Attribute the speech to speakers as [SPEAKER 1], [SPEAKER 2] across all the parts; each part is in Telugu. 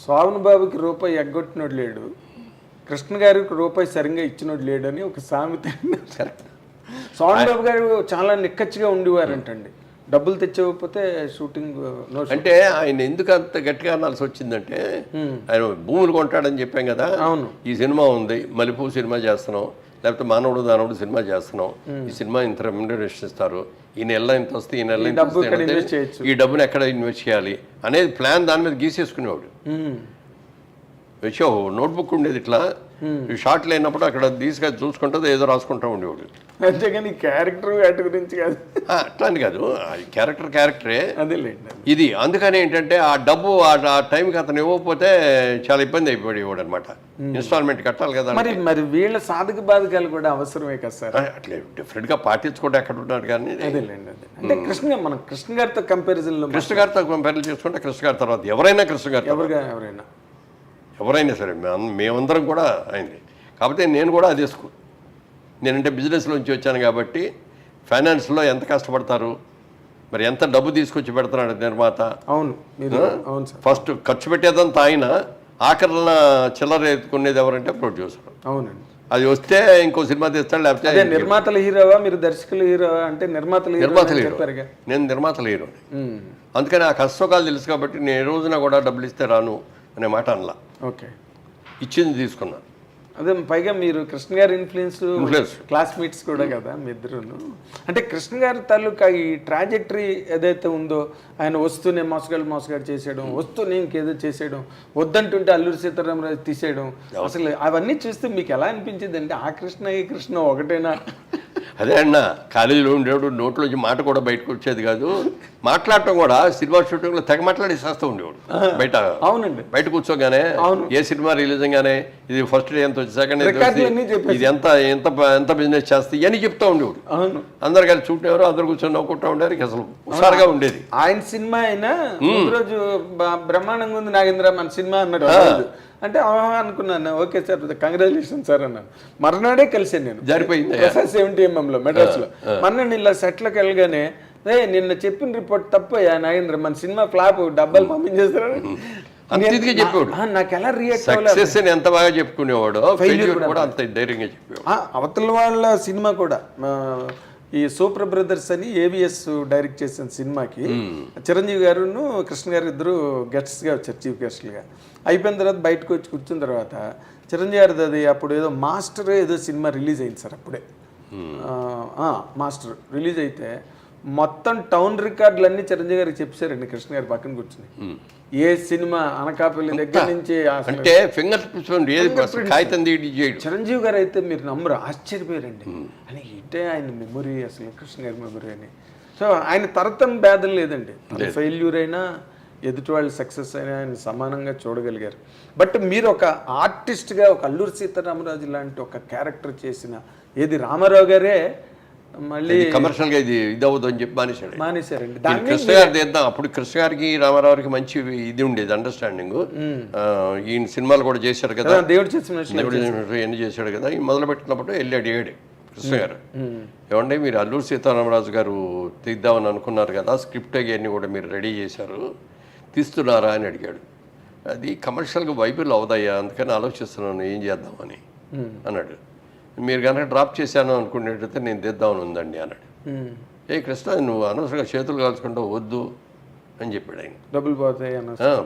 [SPEAKER 1] శోభన్ బాబుకి రూపాయి ఎగ్గొట్టినోడు లేడు, కృష్ణ గారికి రూపాయి సరిగ్గా ఇచ్చినోడు లేడు అని ఒక సామెత. శోభన్ బాబు గారు చాలా నిక్కచ్చిగా ఉండేవారంటండి, డబ్బులు తెచ్చకపోతే షూటింగ్
[SPEAKER 2] అంటే ఆయన ఎందుకు అంత గట్టిగా అనాల్సి వచ్చిందంటే ఆయన భూములు కొంటాడని చెప్పాం కదా.
[SPEAKER 1] అవును,
[SPEAKER 2] ఈ సినిమా ఉంది, మల్లెపూ సినిమా చేస్తున్నాం, లేకపోతే మానవుడు దానవుడు సినిమా చేస్తున్నాం, ఈ సినిమా ఇంత రెమ్యునరేషన్ ఇస్తారు, ఈ నెల ఇంత వస్తే ఈ నెల ఇంత వస్తే ఈ డబ్బుని ఎక్కడ ఇన్వెస్ట్ చేయాలి అనేది ప్లాన్ దాని మీద గీసేసుకునేవాడు. వచ్చి నోట్బుక్ ఉండేది ఇట్లా, షార్ట్ లేనప్పుడు అక్కడ తీసుకొని చూసుకుంటుంది ఏదో రాసుకుంటూ ఉండేవాడు.
[SPEAKER 1] అంతేగాని క్యారెక్టర్ వాటి గురించి కాదు,
[SPEAKER 2] అట్లా అని కాదు, క్యారెక్టరే
[SPEAKER 1] అదేలేండి
[SPEAKER 2] ఇది. అందుకని ఏంటంటే ఆ డబ్బు ఆ టైంకి అతను ఇవ్వకపోతే చాలా ఇబ్బంది అయిపోయేవాడు అనమాట. ఇన్స్టాల్మెంట్ కట్టాలి కదా.
[SPEAKER 1] మరి వీళ్ళ సాధక బాధకాలు కూడా అవసరమే కదా సార్.
[SPEAKER 2] అట్లే డిఫరెంట్గా పాటించుకుంటే ఎక్కడ ఉంటారు కానీ.
[SPEAKER 1] అదేలేండి అదే అంటే మనం కృష్ణ గారితో కంపారిజన్లో
[SPEAKER 2] కృష్ణ గారితో కంపేర్ చేసుకుంటే కృష్ణ గారి తర్వాత ఎవరైనా కృష్ణ గారు ఎవరైనా సరే మేమందరం కూడా అయింది. కాకపోతే నేను కూడా అదే స్కూల్. నేనంటే బిజినెస్లోంచి వచ్చాను కాబట్టి ఫైనాన్స్లో ఎంత కష్టపడతారు, మరి ఎంత డబ్బు తీసుకొచ్చి పెడతాడు నిర్మాత.
[SPEAKER 1] అవును అవును సార్.
[SPEAKER 2] ఫస్ట్ ఖర్చు పెట్టేదంతా ఆయన, ఆఖరణ చిల్లర ఎత్తుకునేది ఎవరంటే ప్రొడ్యూసర్.
[SPEAKER 1] అవునండి,
[SPEAKER 2] అది వస్తే ఇంకో సినిమా తీస్తాడు, లేకపోతే
[SPEAKER 1] నిర్మాతల హీరోవా మీరు దర్శకుల హీరోవా అంటే నిర్మాతల
[SPEAKER 2] హీరో. నేను నిర్మాతల హీరో. అందుకని ఆ కష్టకాలు తెలుసు కాబట్టి నేను ఏ రోజున కూడా డబ్బులు ఇస్తే రాను అనే మాట అనలా.
[SPEAKER 1] ఓకే,
[SPEAKER 2] ఇచ్చింది తీసుకున్నా.
[SPEAKER 1] అదే పైగా మీరు కృష్ణ గారి ఇన్ఫ్లుయెన్స్ క్లాస్మేట్స్ కూడా కదా మీ ఇద్దరును. అంటే కృష్ణ గారి తాలూకా ఈ ట్రాజెక్టరీ ఏదైతే ఉందో, ఆయన వస్తూనే మోసగాడు చేసేయడం, వస్తూనే ఇంకేదో చేసేయడం, వద్దంటుంటే అల్లూరి సీతారామరాజు తీసేయడం, అసలు అవన్నీ చూస్తే మీకు ఎలా అనిపించింది అంటే ఆ కృష్ణ ఈ కృష్ణ ఒకటేనా?
[SPEAKER 2] అదే అన్న, కాలేజీలో ఉండేవాడు, నోట్లోంచి మాట కూడా బయటకు వచ్చేది కాదు. మాట్లాడటం కూడా సినిమా షూటింగ్లో తెగ మాట్లాడేసేస్తూ ఉండేవాడు బయట.
[SPEAKER 1] అవునండి,
[SPEAKER 2] బయట కూర్చోగానే ఏ సినిమా రిలీజ్ గానే ఇది ఫస్ట్ డే ఎంత వచ్చి సెకండ్ డే ఇది ఎంత ఎంత ఎంత బిజినెస్ చేస్తే ఇవన్నీ చెప్తూ ఉండేవాడు. అందరు కలిసి చూడేవారు, అందరు కూర్చొని నవ్వుకుంటూ ఉండేవారు. అసలు హుషారుగా ఉండేది.
[SPEAKER 1] ఆయన సినిమా అయినా రోజు బ్రహ్మాండంగా ఉంది నాగేంద్ర మన సినిమా అన్నాడు. అంటే అనుకున్నాను, ఓకే సార్ కంగ్రాచులేషన్ సార్ అన్నాను. మర్నాడే కలిసాను నేను,
[SPEAKER 2] జరిపోయింది
[SPEAKER 1] 70mm మెడ్రాస్లో. మర్నాడు ఇలా సెట్లకు వెళ్ళగానే, నిన్న చెప్పిన రిపోర్ట్ తప్పయ్యా నాగేంద్ర, మన సినిమా ఫ్లాప్, డబ్బాలు పంపించేస్తారు
[SPEAKER 2] చెప్పాడు.
[SPEAKER 1] నాకు ఎలా రియాక్ట్
[SPEAKER 2] అవ్వాలి, ఎంత బాగా చెప్పుకునేవాడు, కూడా అంత ధైర్యంగా చెప్పాడు.
[SPEAKER 1] అవతల వాళ్ళ సినిమా కూడా ఈ సూపర్ బ్రదర్స్ అని AVS డైరెక్ట్ చేసిన సినిమాకి చిరంజీవి గారును కృష్ణ గారు ఇద్దరు గెస్ట్స్గా వచ్చారు, చీఫ్ గెస్ట్లుగా. అయిపోయిన తర్వాత బయటకు వచ్చి కూర్చున్న తర్వాత చిరంజీవి గారిది అది అప్పుడు ఏదో మాస్టర్ ఏదో సినిమా రిలీజ్ అయింది సార్. అప్పుడే మాస్టర్ రిలీజ్ అయితే మొత్తం టౌన్ రికార్డులన్నీ చిరంజీవి గారికి చెప్పారండి కృష్ణ గారి పక్కన కూర్చుని. ఏ సినిమా అనకాపల్లి దగ్గర నుంచి
[SPEAKER 2] అంటే ఫింగర్
[SPEAKER 1] చిరంజీవి గారు అయితే మీరు నమ్మరు, ఆశ్చర్యపోయారండి. అని ఇటే ఆయన మెమొరీ, అసలు కృష్ణ గారి మెమొరీ అని. సో ఆయన తరతన భేదం లేదండి, ఫెయిల్యూర్ అయినా ఎదుటి వాళ్ళు సక్సెస్ అయినా ఆయన సమానంగా చూడగలిగారు. బట్ మీరు ఒక ఆర్టిస్ట్గా ఒక అల్లూరి సీతారామరాజు లాంటి ఒక క్యారెక్టర్ చేసిన ఏది రామారావు గారే మళ్ళీ
[SPEAKER 2] కమర్షియల్గా ఇది అవ్వదు అని చెప్పి
[SPEAKER 1] మానేశారండి.
[SPEAKER 2] కృష్ణ గారు తీద్దాం, అప్పుడు కృష్ణ గారికి రామారావుకి మంచి ఇది ఉండేది, అండర్స్టాండింగ్. ఈయన సినిమాలు కూడా చేశాడు కదా,
[SPEAKER 1] దేవుడు చేసిన
[SPEAKER 2] ఎన్ని చేశాడు కదా. ఈ మొదలు పెట్టినప్పుడు వెళ్ళి అడిగాడు కృష్ణ గారు, ఏమంటే మీరు అల్లూరి సీతారామరాజు గారు తీద్దామని అనుకున్నారు కదా, స్క్రిప్ట్ అవన్నీ కూడా మీరు రెడీ చేశారు, తీస్తున్నారా అని అడిగాడు. అది కమర్షియల్గా వైబుల్ అవుదయ్యా, అందుకని ఆలోచిస్తున్నాను ఏం చేద్దామని అన్నాడు. మీరు కనుక డ్రాప్ చేశాను అనుకునేటైతే నేను తెద్దామని ఉందండి అన్నాడు. కృష్ణ నువ్వు అనవసరంగా చేతులు కాల్చుకుంటావు, వద్దు అని చెప్పాడు ఆయన.
[SPEAKER 1] డబ్బులు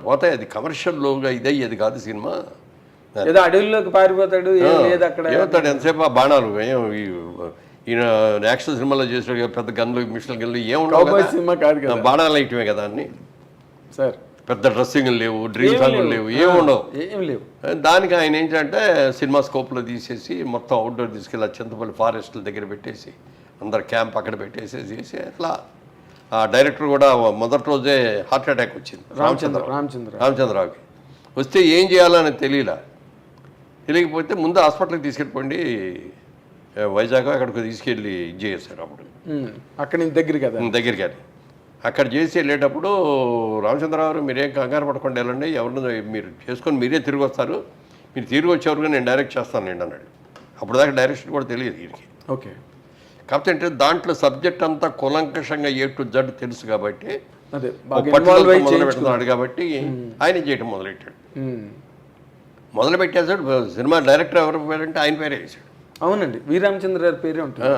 [SPEAKER 2] పోతాయి, అది కమర్షియల్గా ఇదయ్యేది కాదు సినిమా.
[SPEAKER 1] ఏదో అడవుల్లోకి పారిపోతాడు,
[SPEAKER 2] ఏమవుతాడు ఎంతసేపు ఆ బాణాలు, ఈయన యాక్షన్ సినిమాలో చేసాడు పెద్ద గన్లు మిషన్లు గన్లు ఏముండవు, బాణాలు వేయటమే కదా అన్ని సార్. పెద్ద డ్రెస్సింగ్ లేవు, డ్రీమ్ సాంగ్లు లేవు,
[SPEAKER 1] ఏం లేవు.
[SPEAKER 2] దానికి ఆయన ఏంటంటే సినిమా స్కోప్లో తీసేసి మొత్తం అవుట్డోర్ తీసుకెళ్ళి చింతపల్లి ఫారెస్ట్ల దగ్గర పెట్టేసి అందరు క్యాంప్ అక్కడ పెట్టేసేసి అట్లా. ఆ డైరెక్టర్ కూడా మొదటి రోజే హార్ట్ అటాక్ వచ్చింది రామచంద్రరావుకి. వస్తే ఏం చేయాలని తెలియకపోతే ముందు హాస్పిటల్కి తీసుకెళ్ళిపోండి, వైజాగ్ అక్కడికి తీసుకెళ్ళి ఇది చేశారు. అప్పుడు
[SPEAKER 1] అక్కడ
[SPEAKER 2] దగ్గరికి అది అక్కడ చేసి వెళ్ళేటప్పుడు రామచంద్రరావు మీరేం కంగారు పడకుండా వెళ్ళండి, ఎవరినో మీరు చేసుకొని మీరే తిరిగి వస్తారు, మీరు తిరిగి వచ్చేవరకు నేను డైరెక్ట్ చేస్తాను అండి అన్నాడు. అప్పుడు దాకా డైరెక్షన్ కూడా తెలియదు వీరికి.
[SPEAKER 1] ఓకే,
[SPEAKER 2] కాకపోతే అంటే దాంట్లో సబ్జెక్ట్ అంతా కులంకషంగా ఏ టు జడ్ తెలుసు కాబట్టి
[SPEAKER 1] అదే
[SPEAKER 2] మొదలు పెడుతున్నాడు కాబట్టి ఆయన చేయటం మొదలెట్టాడు. మొదలు పెట్టేసాడు. సినిమా డైరెక్టర్ ఎవరు పేరంటే ఆయన పేరే వేసాడు.
[SPEAKER 1] అవునండి, వి రామచంద్ర గారి పేరే ఉంటుంది.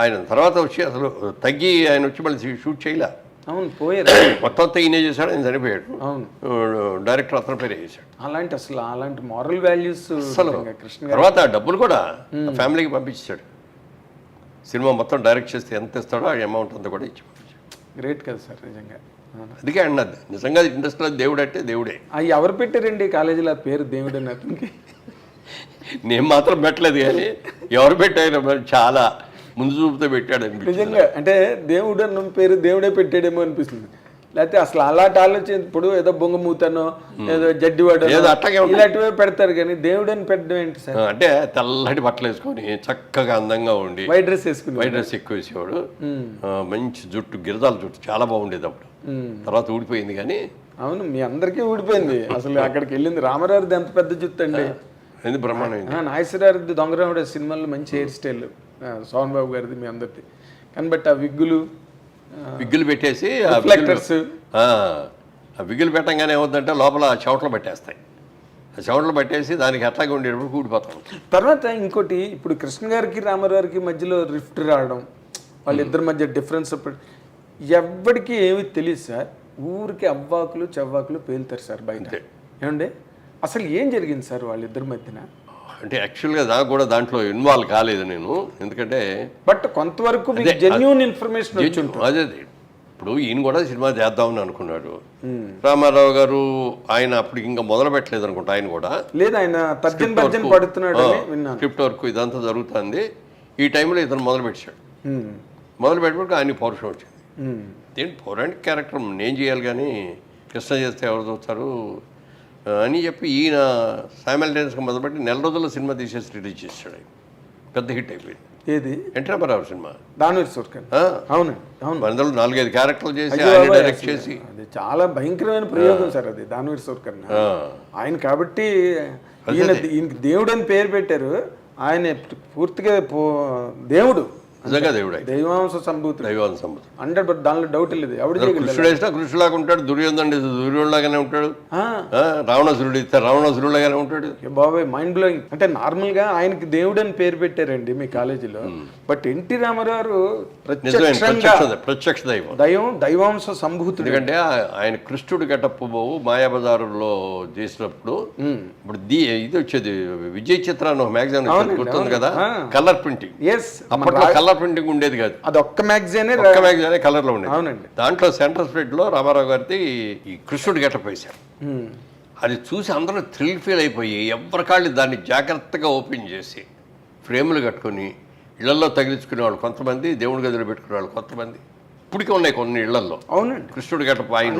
[SPEAKER 2] ఆయన తర్వాత వచ్చి అసలు తగ్గి ఆయన వచ్చి మళ్ళీ షూట్ చేయలే.
[SPEAKER 1] అవును, పోయారు.
[SPEAKER 2] మొత్తం అంతా ఈయనే చేశాడు, ఆయన చనిపోయాడు.
[SPEAKER 1] అవును,
[SPEAKER 2] డైరెక్టర్ అతని పేరే చేశాడు.
[SPEAKER 1] అలాంటి మారల్ వాల్యూస్
[SPEAKER 2] అసలు
[SPEAKER 1] కృష్ణ
[SPEAKER 2] తర్వాత డబ్బులు కూడా ఫ్యామిలీకి పంపించాడు. సినిమా మొత్తం డైరెక్ట్ చేస్తే ఎంత ఇస్తాడో ఆ అమౌంట్ అంతా కూడా ఇచ్చి పంపించాడు.
[SPEAKER 1] గ్రేట్ కదా సార్ నిజంగా.
[SPEAKER 2] అందుకే అన్నది నిజంగా ఇండస్ట్రీలో దేవుడు అంటే దేవుడే.
[SPEAKER 1] అవి ఎవరు పెట్టారండి కాలేజీలో ఆ పేరు దేవుడు అని అతనికి?
[SPEAKER 2] నేను మాత్రం పెట్టలేదు, కానీ ఎవరు పెట్టారు చాలా ముందు చూపుతో పెట్టాడు అనిపిస్తుంది.
[SPEAKER 1] నిజంగా అంటే దేవుడు అన్న పేరు దేవుడే పెట్టాడేమో అనిపిస్తుంది. లేకపోతే అసలు అలాంటి ఆలోచన ఇప్పుడు ఏదో బొంగమూతనో ఏదో జడ్డివాడో ఇలాంటివే పెడతారు, కానీ దేవుడు అని పెట్టడం ఏంటి సార్?
[SPEAKER 2] అంటే తెల్లటి బట్టలు వేసుకొని చక్కగా అందంగా ఉండి
[SPEAKER 1] వైట్ డ్రెస్ వేసుకుని,
[SPEAKER 2] వైట్ డ్రెస్ ఎక్కువ వేసేవాడు. మంచి జుట్టు, గిరదాల జుట్టు చాలా బాగుండేది అప్పుడు. తర్వాత ఊడిపోయింది కానీ. అవును,
[SPEAKER 1] మీ అందరికీ ఊడిపోయింది. అసలు అక్కడికి వెళ్ళింది రామారావుది ఎంత పెద్ద జుట్టు అండి,
[SPEAKER 2] ఎందుకు బ్రహ్మాండం.
[SPEAKER 1] నాగేశ్వరరావుది దొంగరాముడు సినిమాలో మంచి హెయిర్ స్టైల్, సోహన్ బాబు గారిది మీ అందరిది. కానీ బట్ ఆ విగ్గులు
[SPEAKER 2] పెట్టేసి
[SPEAKER 1] రిఫ్లెక్టర్స్,
[SPEAKER 2] ఆ విగ్గులు పెట్టంగానే ఏమవుతుందంటే లోపల చెవట్లు పట్టేస్తాయి. ఆ చెవట్లు పట్టేసి దానికి అట్లాగే ఉండేటప్పుడు కూడిపోతాం.
[SPEAKER 1] తర్వాత ఇంకోటి, ఇప్పుడు కృష్ణ గారికి రామారావుకి మధ్యలో రిఫ్ట్ రావడం, వాళ్ళిద్దరి మధ్య డిఫరెన్స్ ఎవరికి ఏమి తెలియదు సార్. ఊరికి అవ్వాకులు చెవ్వాకులు పేలుతారు సార్ బయట. ఏమండి అసలు ఏం జరిగింది సార్ వాళ్ళిద్దరి మధ్యన?
[SPEAKER 2] అంటే యాక్చువల్గా నాకు కూడా దాంట్లో ఇన్వాల్వ్ కాలేదు నేను, ఎందుకంటే
[SPEAKER 1] బట్ కొంతవరకు జెన్యూన్ ఇన్ఫర్మేషన్
[SPEAKER 2] అదే. ఇప్పుడు ఈయన కూడా సినిమా చేద్దామని అనుకున్నాడు. రామారావు గారు ఆయన అప్పుడు ఇంకా మొదలు పెట్టలేదు అనుకుంటా. ఆయన కూడా
[SPEAKER 1] లేదు, ఆయన
[SPEAKER 2] స్క్రిప్ట్ వర్క్ ఇదంతా జరుగుతుంది. ఈ టైంలో ఇతను మొదలు పెట్టాడు. మొదలు పెట్టినప్పుడు ఆయనకి పౌరుషం వచ్చింది. ఏంటి పౌరాణిక క్యారెక్టర్ నేను చేయాలి కానీ కృష్ణ చేస్తే ఎవరు చూస్తారు అని చెప్పి ఈయన సైమల్టేనియస్గా మొదలుపెట్టి నెల రోజుల్లో సినిమా తీసేసి రిలీజ్ చేశాడు. పెద్ద హిట్ అయిపోయింది.
[SPEAKER 1] ఏది?
[SPEAKER 2] ఎన్టీ రామారావు సినిమా
[SPEAKER 1] దానవీర్ సూర్కర్. అవునండి, అవును.
[SPEAKER 2] అందులో 4-5 క్యారెక్టర్లు చేసి ఆయన డైరెక్ట్ చేసి,
[SPEAKER 1] అది చాలా భయంకరమైన ప్రయోగం సార్ అది దానవీర్ సూర్కర్. ఆయన కాబట్టి ఈయనకి దేవుడు అని పేరు పెట్టారు. ఆయన పూర్తిగా దేవుడు, నిజంగా దేవుడు, దైవాంశ సంభూతుడు. 100% దానిలో డౌట్ లేదు. ఎవడు
[SPEAKER 2] కృష్ణుడు వేసినా కృష్ణులాగా ఉంటాడు, దుర్యోధనుడు దుర్యోధనులాగానే ఉంటాడు, రావణాసురుడు ఇస్తే రావణాసురుడులాగానే ఉంటాడు.
[SPEAKER 1] బాబాయ్ మైండ్ బ్లోయింగ్. అంటే నార్మల్ గా ఆయనకి దేవుడు అని పేరు పెట్టారండి మీ కాలేజీలో. బట్ ఎన్టీ రామారావు
[SPEAKER 2] ప్రత్యక్ష
[SPEAKER 1] దైవాంశ సంభూతుడు.
[SPEAKER 2] ఎందుకంటే ఆయన కృష్ణుడు గెటప్ మాయాబజారులో చేసినప్పుడు ఇప్పుడు ఇది వచ్చేది విజయ్ చిత్ర అని ఒక మ్యాగజైన్ గుర్తుంది కదా, కలర్ ప్రింటింగ్. అప్పట్లో కలర్ ప్రింటింగ్ ఉండేది కాదు,
[SPEAKER 1] అది ఒక్క మ్యాగజైన్
[SPEAKER 2] కలర్ లో ఉండేది. అవునండి. దాంట్లో సెంటర్ స్ప్రెడ్ లో రామారావు గారిది ఈ కృష్ణుడు గెటప్ వేశారు. అది చూసి అందరూ థ్రిల్ ఫీల్ అయిపోయి ఎవరికాళ్ళు దాన్ని జాగ్రత్తగా ఓపెన్ చేసి ఫ్రేములు కట్టుకొని ఇళ్లలో తగిలించుకునేవాళ్ళు కొంతమంది, దేవుడి గదిలో పెట్టుకునేవాళ్ళు కొంతమంది. ఇప్పటికే ఉన్నాయి కొన్ని ఇళ్లలో.
[SPEAKER 1] అవునండి,
[SPEAKER 2] కృష్ణుడు గెటప్ ఆయన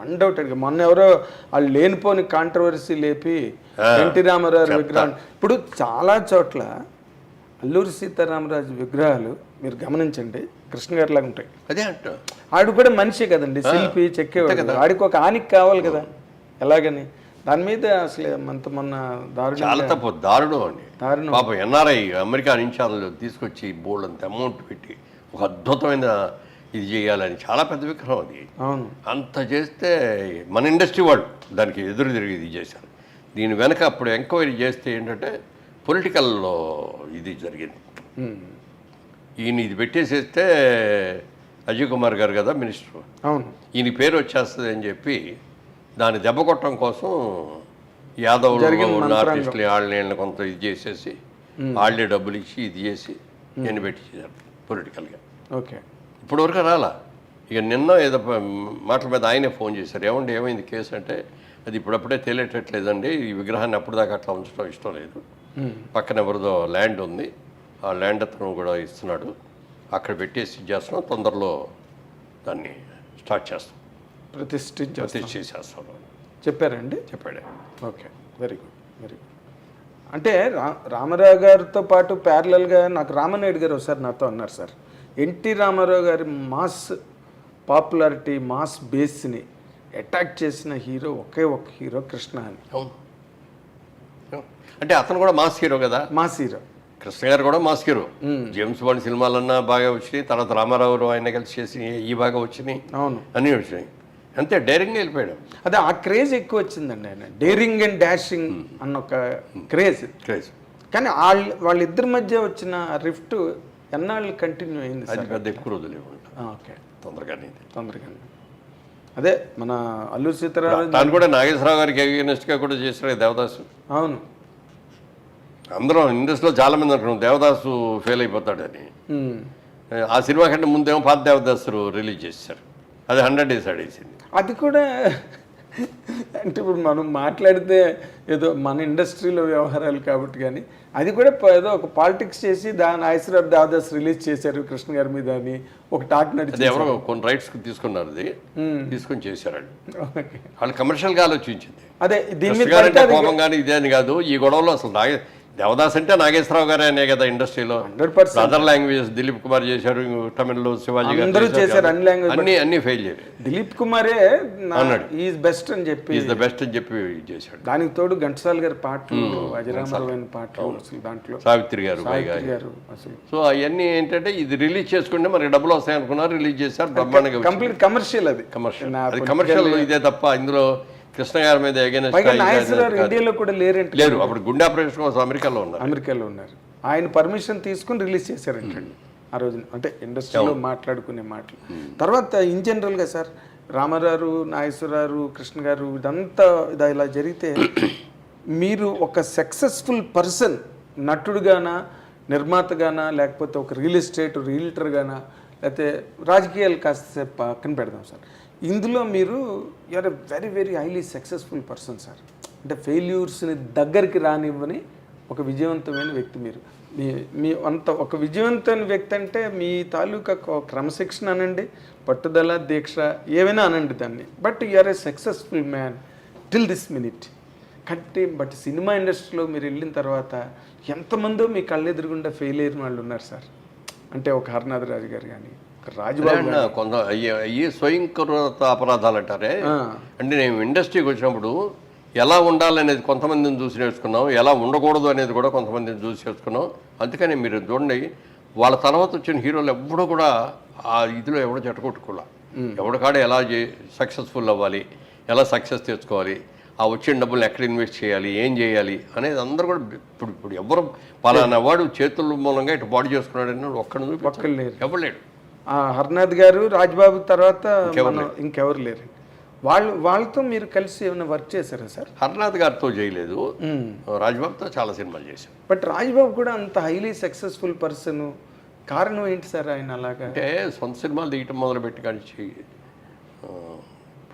[SPEAKER 1] అన్డౌటెడ్గా. మొన్న ఎవరో వాళ్ళు లేనిపోని కాంట్రవర్సీ లేపి ఎన్టీ రామారావు విగ్రహం. ఇప్పుడు చాలా చోట్ల అల్లూరి సీతారామరాజు విగ్రహాలు మీరు గమనించండి కృష్ణ గారి లాగా ఉంటాయి.
[SPEAKER 2] అదే అంట.
[SPEAKER 1] ఆడు కూడా మనిషి కదండి, శిల్పి చెక్కేవాడు కదా. ఆడికి ఒక ఆనికి కావాలి కదా, ఎలాగని దాని మీద అసలు మొన్న
[SPEAKER 2] చాలా తప్పు, దారుణం అండి. పాపం ఎన్ఆర్ఐ అమెరికా నుంచి అందులో తీసుకొచ్చి బోల్డ్ అంత అమౌంట్ పెట్టి ఒక అద్భుతమైన ఇది చేయాలని చాలా పెద్ద విగ్రహం అది.
[SPEAKER 1] అవును,
[SPEAKER 2] అంత చేస్తే మన ఇండస్ట్రీ వాళ్ళు దానికి ఎదురు తిరిగి ఇది చేశారు. దీని వెనక అప్పుడు ఎంక్వైరీ చేస్తే ఏంటంటే పొలిటికల్లో ఇది జరిగింది. ఈయన ఇది పెట్టేసేస్తే అజయ్ కుమార్ గారు కదా మినిస్టర్,
[SPEAKER 1] అవును, ఈయన
[SPEAKER 2] పేరు వచ్చేస్తుంది అని చెప్పి దాన్ని దెబ్బ కొట్టడం కోసం యాదవ్లు ఆర్టిస్టులు వాళ్ళని కొంత ఇది చేసేసి వాళ్ళే డబ్బులు ఇచ్చి ఇది చేసి నేను పెట్టించారు పొలిటికల్గా.
[SPEAKER 1] ఓకే,
[SPEAKER 2] ఇప్పుడు వరకు రాలా. ఇక నిన్న ఏదో మాటల మీద ఆయనే ఫోన్ చేశారు, ఏమైంది కేసు అంటే, అది ఇప్పుడప్పుడే తేలేటట్లేదండి, ఈ విగ్రహాన్ని అప్పటిదాకా అట్లా ఉంచడం ఇష్టం లేదు, పక్కన ఎవరిదో ల్యాండ్ ఉంది, ఆ ల్యాండ్ అతను కూడా ఇస్తున్నాడు, అక్కడ పెట్టేసి చేస్తున్నాం, తొందరలో దాన్ని స్టార్ట్ చేస్తాం, ప్రతిష్ఠించేస్తాం
[SPEAKER 1] చెప్పారండి.
[SPEAKER 2] చెప్పాడే.
[SPEAKER 1] Okay, very good, very good. అంటే రామారావు గారితో పాటు ప్యారలల్గా నాకు రామనాయుడు గారు ఒకసారి నాతో అన్నారు సార్, ఎన్టీ రామారావు గారి మాస్ పాపులారిటీ, మాస్ బేస్ని అటాక్ చేసిన హీరో ఒకే ఒక హీరో కృష్ణ అని.
[SPEAKER 2] అంటే అతను కూడా మాస్ హీరో కదా.
[SPEAKER 1] మాస్ హీరో
[SPEAKER 2] కృష్ణ గారు కూడా మాస్ హీరో. జేమ్స్ బాండ్ సినిమాలన్నా బాగా వచ్చినాయి, తర్వాత రామారావు ఆయన కలిసి చేసి ఈ బాగా వచ్చినాయి,
[SPEAKER 1] అవును
[SPEAKER 2] అన్నీ వచ్చినాయి. అంతే డైరింగ్గా వెళ్ళిపోయాడు.
[SPEAKER 1] అదే ఆ క్రేజ్ ఎక్కువ వచ్చిందండి ఆయన, డేరింగ్ అండ్ డాషింగ్ అన్న ఒక క్రేజ్. కానీ వాళ్ళిద్దరి మధ్య వచ్చిన రిఫ్ట్ ఎన్నాళ్ళు కంటిన్యూ అయింది?
[SPEAKER 2] అది పెద్ద ఎక్కువ రోజులు ఇవ్వండి,
[SPEAKER 1] ఓకే,
[SPEAKER 2] తొందరగానే.
[SPEAKER 1] అదే మన అల్లూరి సీతారామరాజు
[SPEAKER 2] దాన్ని కూడా నాగేశ్వరరావు గారికి అగేనెస్ట్గా కూడా చేశారు దేవదాసు.
[SPEAKER 1] అవును,
[SPEAKER 2] అందరం ఇండస్ట్రీలో చాలా మంది అంటున్నాం దేవదాసు ఫెయిల్ అయిపోతాడని. ఆ సినిమా కంటే ముందేమో పాత దేవదాసు రిలీజ్ చేశారు, అది 100 days ఆడేసింది.
[SPEAKER 1] అది కూడా అంటే ఇప్పుడు మనం మాట్లాడితే ఏదో మన ఇండస్ట్రీలో వ్యవహారాలు కాబట్టి, కానీ అది కూడా ఏదో ఒక పాలిటిక్స్ చేసి దాని ఐశ్వర్య దేవదాస్ రిలీజ్ చేశారు కృష్ణ గారి మీద అని ఒక టాక్ నడిచింది.
[SPEAKER 2] ఎవరో కొన్ని రైట్స్ తీసుకున్నారు, అది తీసుకొని చేశారు. వాళ్ళు కమర్షియల్గా ఆలోచించింది.
[SPEAKER 1] అదే దీని
[SPEAKER 2] కోపం కానీ ఇదే అని కాదు. ఈ గొడవలో అసలు దేవదాస్ అంటే నాగేశ్వరరావు గారే అనే కదా ఇండస్ట్రీలో.
[SPEAKER 1] 100%
[SPEAKER 2] అదర్ లాంగ్వేజ్ దిలీప్ కుమార్ చేశారు, తమిళ్లో శివాజీ
[SPEAKER 1] అందరూ చేశారు,
[SPEAKER 2] అన్ని ఫెయిల్ చేయాలి.
[SPEAKER 1] దిలీప్ కుమారే అన్నాడు ఈజ్ బెస్ట్ అని చెప్పి,
[SPEAKER 2] ఈజ్ ద బెస్ట్ అని చెప్పి చేశాడు.
[SPEAKER 1] దానికి తోడు ఘంటసాల గారి పాటలు, అజరామరమైన పాటలు, అసలు దాంట్లో
[SPEAKER 2] సావిత్రి గారు
[SPEAKER 1] అసలు.
[SPEAKER 2] సో అవన్నీ ఏంటంటే ఇది రిలీజ్ చేసుకుంటే మరి డబ్బులు వస్తాయి అనుకున్నారు, రిలీజ్ చేశారు, బ్రహ్మాండంగా.
[SPEAKER 1] కంప్లీట్ కమర్షియల్, అది
[SPEAKER 2] కమర్షియల్ ఇదే తప్ప ఇందులో కృష్ణ గారి మీద
[SPEAKER 1] ఇండియాలో కూడా
[SPEAKER 2] లేరు. అప్పుడు గుండె ఆపరేషన్ కోసం అమెరికాలో
[SPEAKER 1] ఉన్నారు. ఆయన పర్మిషన్ తీసుకుని రిలీజ్ చేశారంటండి ఆ రోజు, అంటే ఇండస్ట్రీలో మాట్లాడుకునే మాటలు. తర్వాత ఇన్ జనరల్గా సార్ రామారావు, నాగేశ్వరరావు, కృష్ణ గారు ఇదంతా ఇలా జరిగితే మీరు ఒక సక్సెస్ఫుల్ పర్సన్, నటుడుగానా, నిర్మాతగానా, లేకపోతే ఒక రియల్ ఎస్టేట్ రియల్టర్గానా, లేకపోతే రాజకీయాలు కాస్త పక్కన పెడదాం సార్, ఇందులో మీరు you're a very very highly successful person sir. అంటే ఫెయిల్యూర్స్ని దగ్గరికి రానివ్వని ఒక విజయవంతమైన వ్యక్తి మీరు. మీ అంత ఒక విజయవంతమైన వ్యక్తి అంటే మీ తాలూకా క్రమశిక్షణ అనండి, పట్టుదల, దీక్ష, ఏమైనా అనండి దాన్ని. But you're a successful man till this minute. But cinema ఇండస్ట్రీలో మీరు వెళ్ళిన తర్వాత ఎంతమందో మీ కళ్ళెదురుగుండా ఫెయిల్ అయిన వాళ్ళు ఉన్నారు సార్. అంటే ఒక హరనాథ్ రాజు గారు కానీ, రాజబాబు
[SPEAKER 2] కొంత అయ్యి స్వయంకృత అపరాధాలు అంటారే. అంటే నేను ఇండస్ట్రీకి వచ్చినప్పుడు ఎలా ఉండాలనేది కొంతమందిని చూసి నేర్చుకున్నాం, ఎలా ఉండకూడదు అనేది కూడా కొంతమందిని చూసి నేర్చుకున్నాం. అందుకని మీరు చూడండి, వాళ్ళ తర్వాత వచ్చిన హీరోలు ఎప్పుడూ కూడా ఆ ఇదిలో ఎవడో చెట్టకొట్టుకోలే. ఎవడికాడ ఎలా సక్సెస్ఫుల్ అవ్వాలి, ఎలా సక్సెస్ తెచ్చుకోవాలి, ఆ వచ్చిన డబ్బులు ఎక్కడ ఇన్వెస్ట్ చేయాలి, ఏం చేయాలి అనేది అందరూ కూడా ఇప్పుడు ఎవరు పలానా వాడు చేతుల మూలంగా ఇటు బాడీ చేసుకున్నాడు అని ఒక్కడు లేరు, ఎవరు లేడు.
[SPEAKER 1] హర్నాథ్ గారు, రాజ్బాబు తర్వాత ఇంకెవరు లేరు. వాళ్ళతో మీరు కలిసి ఏమైనా వర్క్ చేశారా సార్?
[SPEAKER 2] హర్నాథ్ గారితో చేయలేదు, రాజ్బాబుతో చాలా సినిమాలు చేశారు.
[SPEAKER 1] బట్ రాజ్బాబు కూడా అంత హైలీ సక్సెస్ఫుల్ పర్సన్, కారణం ఏంటి సార్ ఆయన అలాగా?
[SPEAKER 2] అంటే సొంత సినిమాలు తీయటం మొదలుపెట్టి కానీ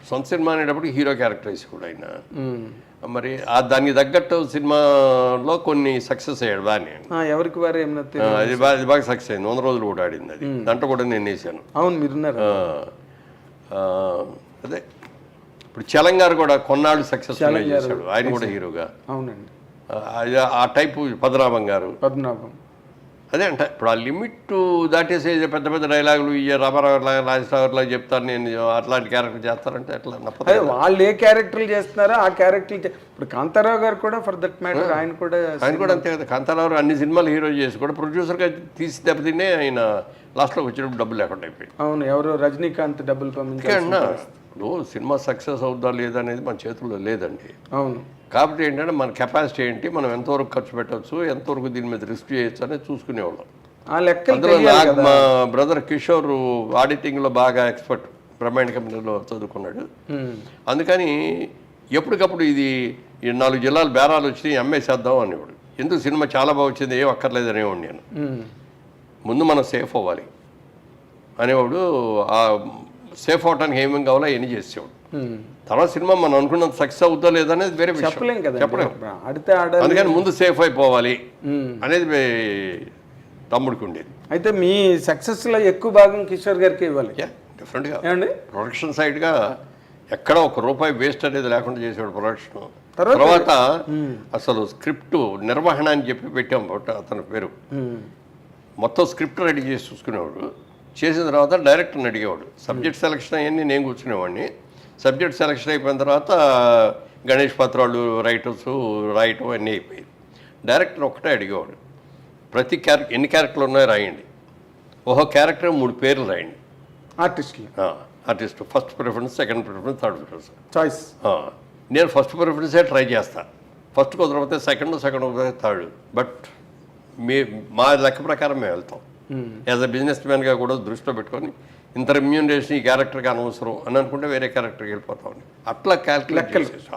[SPEAKER 2] సొంత సినిమా అనేటప్పుడు హీరో క్యారెక్టరైజ్ కూడా ఆయన మరి దానికి తగ్గట్టు సినిమాలో కొన్ని సక్సెస్ అయ్యాడు బాగానే.
[SPEAKER 1] ఎవరికి వారు ఏమన్నా
[SPEAKER 2] అది బాగా సక్సెస్ అయింది, 100 రోజులు కూడా ఆడింది. అది దాంట్లో కూడా నేను వేసాను.
[SPEAKER 1] అవును, మీరున్నారు.
[SPEAKER 2] అదే ఇప్పుడు చలంగారు కూడా కొన్నాళ్ళు సక్సెస్ఫుల్ చేశాడు, ఆయన కూడా హీరోగా.
[SPEAKER 1] అవునండి,
[SPEAKER 2] ఆ టైపు పద్మనాభం గారు. అదే అంట ఇప్పుడు ఆ లిమిట్ దాటేసే పెద్ద పెద్ద డైలాగులు రామారావు రాజేశ్వరరావు చెప్తాను నేను అట్లాంటి క్యారెక్టర్ చేస్తారంటే ఎట్లా నప్పదు.
[SPEAKER 1] వాళ్ళు ఏ క్యారెక్టర్లు చేస్తున్నారో ఆ క్యారెక్టర్. ఇప్పుడు కాంతారావు గారు కూడా ఫర్ దట్ మ్యాటర్ ఆయన కూడా
[SPEAKER 2] అంతే కదా. కాంతారావు అన్ని సినిమాలు హీరో చేసి కూడా ప్రొడ్యూసర్గా తీసి దెబ్బతినే ఆయన లాస్ట్లో వచ్చినప్పుడు డబ్బులు లేకుండా అయిపోయి.
[SPEAKER 1] అవును, ఎవరు రజనీకాంత్ డబ్బులు
[SPEAKER 2] పంపించారు. ఇప్పుడు సినిమా సక్సెస్ అవుద్దా లేదా అనేది మన చేతుల్లో లేదండి.
[SPEAKER 1] అవును,
[SPEAKER 2] కాబట్టి ఏంటంటే మన కెపాసిటీ ఏంటి, మనం ఎంతవరకు ఖర్చు పెట్టవచ్చు, ఎంతవరకు దీని మీద రిస్క్ చేయొచ్చు అనేది చూసుకునేవాళ్ళం. అందులో మా బ్రదర్ కిషోర్ ఆడిటింగ్లో బాగా ఎక్స్పర్ట్, బ్రహ్మాండ కంపెనీలో చదువుకున్నాడు. అందుకని ఎప్పటికప్పుడు ఇది 4 జిల్లాలు బేరాలు వచ్చి అమ్మేసేద్దాం అనేవాడు. ఎందుకు సినిమా చాలా బాగా వచ్చింది, ఏం అక్కర్లేదు అనేవాడు. నేను ముందు మనం సేఫ్ అవ్వాలి అనేవాడు. ఆ సేఫ్ అవడానికి ఏమేమి కావాలో ఎన్ని చేసేవాడు. తర్వాత సినిమా మనం అనుకున్నంత సక్సెస్ అవుతా లేదనేది వేరే
[SPEAKER 1] చెప్పలేం కదా, చెప్పలేము.
[SPEAKER 2] అందుకని ముందు సేఫ్ అయిపోవాలి అనేది తమ్ముడికి ఉండేది.
[SPEAKER 1] అయితే మీ సక్సెస్లో ఎక్కువ భాగం కిషోర్ గారికి ఇవ్వాలి.
[SPEAKER 2] డిఫరెంట్గా ప్రొడక్షన్ సైడ్గా ఎక్కడ ₹1 వేస్ట్ అనేది లేకుండా చేసేవాడు ప్రొడక్షన్. తర్వాత అసలు స్క్రిప్ట్ నిర్వహణ అని చెప్పి పెట్టాం అతని పేరు. మొత్తం స్క్రిప్ట్ రెడీ చేసి చూసుకునేవాడు. చేసిన తర్వాత డైరెక్టర్ని అడిగేవాడు. సబ్జెక్ట్ సెలక్షన్ అవన్నీ నేను కూర్చునేవాడిని. సబ్జెక్ట్ సెలక్షన్ అయిపోయిన తర్వాత గణేష్ పాత్ర వాళ్ళు రాయటం అన్నీ అయిపోయింది. డైరెక్టర్ ఒక్కటే అడిగేవాడు, ప్రతి ఎన్ని క్యారెక్టర్లు ఉన్నాయో రాయండి. ఓహో క్యారెక్టర్ 3 పేర్లు రాయండి.
[SPEAKER 1] ఆర్టిస్టులు
[SPEAKER 2] artist first preference, second preference, third preference.
[SPEAKER 1] Choice.
[SPEAKER 2] నేను ఫస్ట్ ప్రిఫరెన్సే ట్రై చేస్తాను. ఫస్ట్ కుదరకపోతే సెకండ్ కుదరకపోతే థర్డ్. బట్ మా లెక్క ప్రకారం మేము వెళ్తాం. యాజ్ అ బిజినెస్ మ్యాన్గా కూడా దృష్టిలో పెట్టుకొని ఇంత రెమ్యూనరేషన్ ఈ క్యారెక్టర్కి అనవసరం అని అనుకుంటే వేరే క్యారెక్టర్కి వెళ్ళిపోతాం. అట్లా క్యాల్కులేట్ చేసేసి